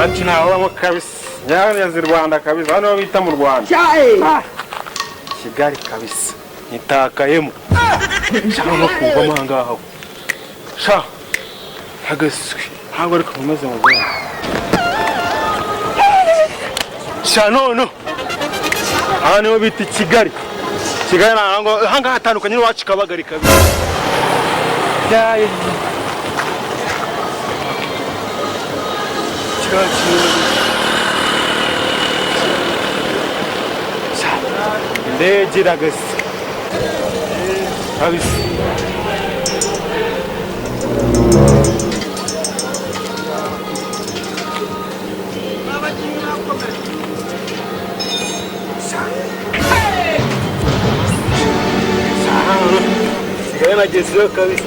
Ati naho kabisa. Nyazi Rwanda kabisa. Hano bita mu Rwanda. Kigali kabisa. Nitakayemo. Cyangwa kuva mangaho. Sha. Hagaswe. Ntabwo ariko bimeze mu Rwanda. Sha no. Hano bita Kigali. Kigali nango hanga hatandukanye n'wacu Kabagari kabisa. Yaye. Ndegera gasi abisi sigara nagezeyo kabisa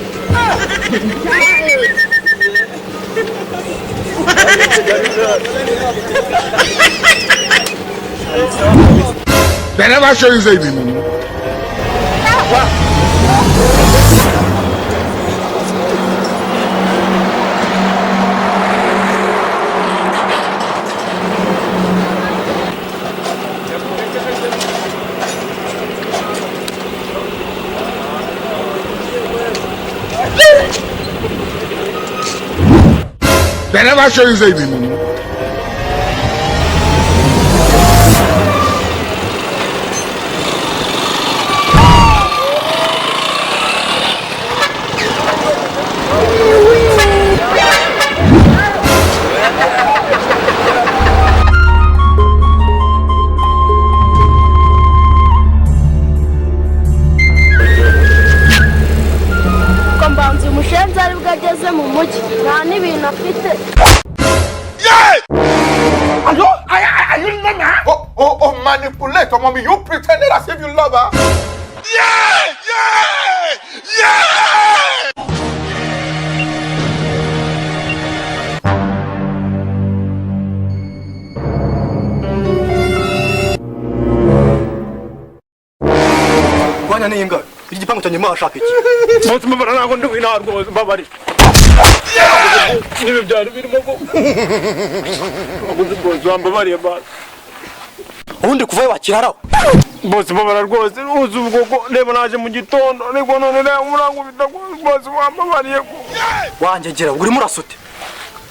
They never show you anything. They never show you anything. Manipulate, mommy. You pretended as if you love her. Yeah! Kwanya ninga, igipangu cyanjye mwashaka iki? Mutima barana ngo ndwina rwose babari. Nibe byari birimo ko. Ubwo zambabariye ba. Ubundi kuva wakiraraho. Bose babara rwose uzi ubwo ko reba naje mu gitondo ariko none reba umurango bitako bose wambabariye ko. Wanjegera uri murasute.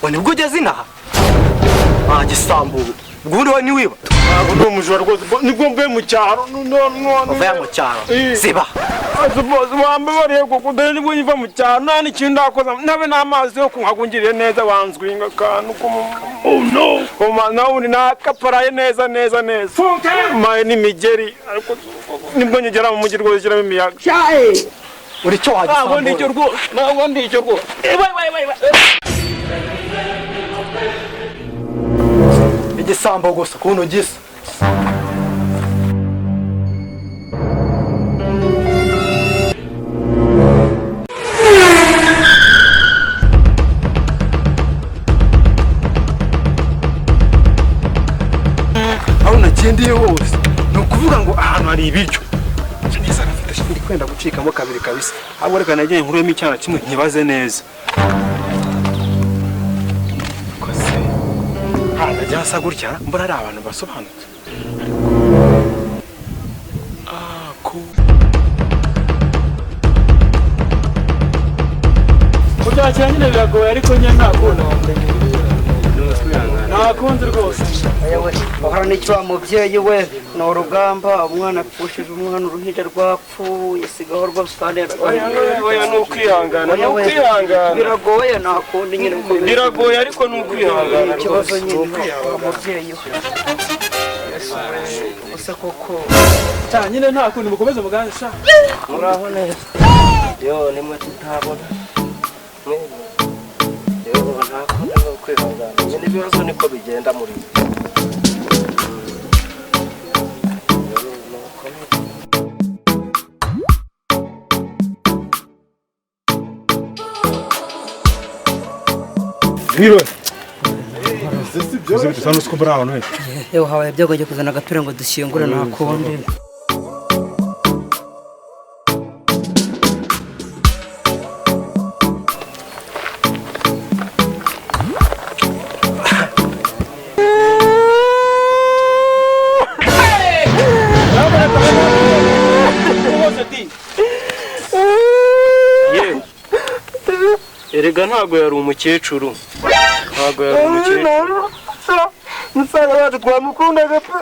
Wani bwo ugeze inaha? Gisambu. Ubundi we ni wiba. Ntabwo umujura rwose nibwo mbe mu cyaro none. Uva mu cyaro. Siba. Bose wambabariye ko kudere nibwo yiva mu cyaro nta n'ikintu ndakoza nabe n'amazi yo kunkagungirire neza wanzwinga kantu ko. Oh no. Nawe uri nakaparaye neza. Maye ni migeri ariko nibwo nyegera mu mujyi rwose kiramo imiyaga. Uri cyo wagisambu. Ntabwo ndicyo rwose. Igisambo gusa kuntu gisa. Aho nagendeye hose ni ukuvuga ngo ahantu hari ibiryo. Neza rafite ndi kwenda gucikamo kabiri kabisa. Ahubwo reka nagiye nkuruyemo icyana kimwe nkibaze neza. Najya hasa gutya mbona ari abantu basobanutse. Kubyakira nyine biragoye ariko nyine ntakunda. Nakunze rwose. Yewe bahora n'icyo mubyeyi we no rugamba umwana apfushije umwana uruhinja rwapfuye sigaho rwose kandi oya no kwihangana biragoye nakundi nyine biragoye ariko no kwihangana ikibazo nyine umubyeyi we gusa koko nyine ntakundi mukomeze muganisha muraho neza yo nimwe tutabona ntakundi no kwihangana nyine ibibazo niko bigenda muri Biro. Sisi sana usko bravo no. Yo habaye byagoye kuzana agapira ngo dushyingure nakundi. erega ntago yari umukecuru ntago yari umukecuru musaza wacu twamukundaga pe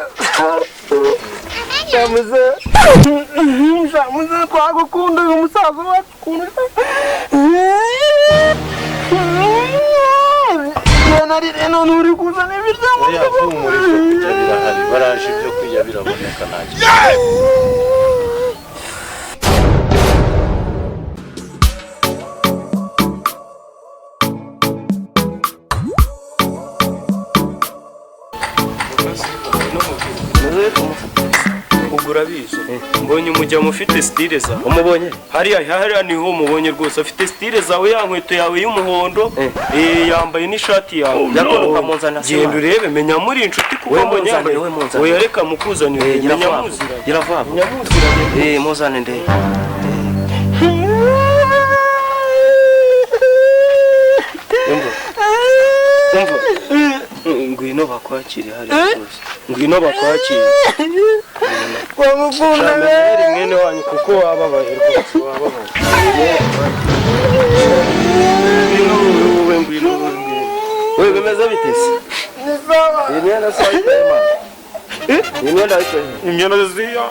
Samuze twagukundaga umusaza wacu kuntu nari reno nturi kuzana ibiryo oya humurije kujya birahari baraje ibyo kujya biraboneka nanjye ugura bizo mbonye umujya mufite style za umubonye hariya niho umubonye rwose afite style zawe ya nkweto yawe y'umuhondo yambaye n'ishati yawe yakonoka munzana genda urebe menya muri inshuti kuko mbonye yambaye we reka mukuzanire menya muzira yaravaba nyamuzira muzane nde ngwino bakwakire hariya rwose ngwino bakwakire twamukunda mwene wanyu kuko wababaye rwose wababaye ngwino we bimeze bitese imyenda sayima imyenda ito imyenda ziya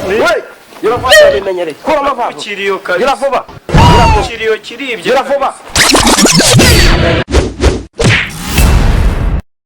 we yirafata bimenyereye kora amavabo Kukiriyo kari yiravuba Kukiriyo kiribye yiravuba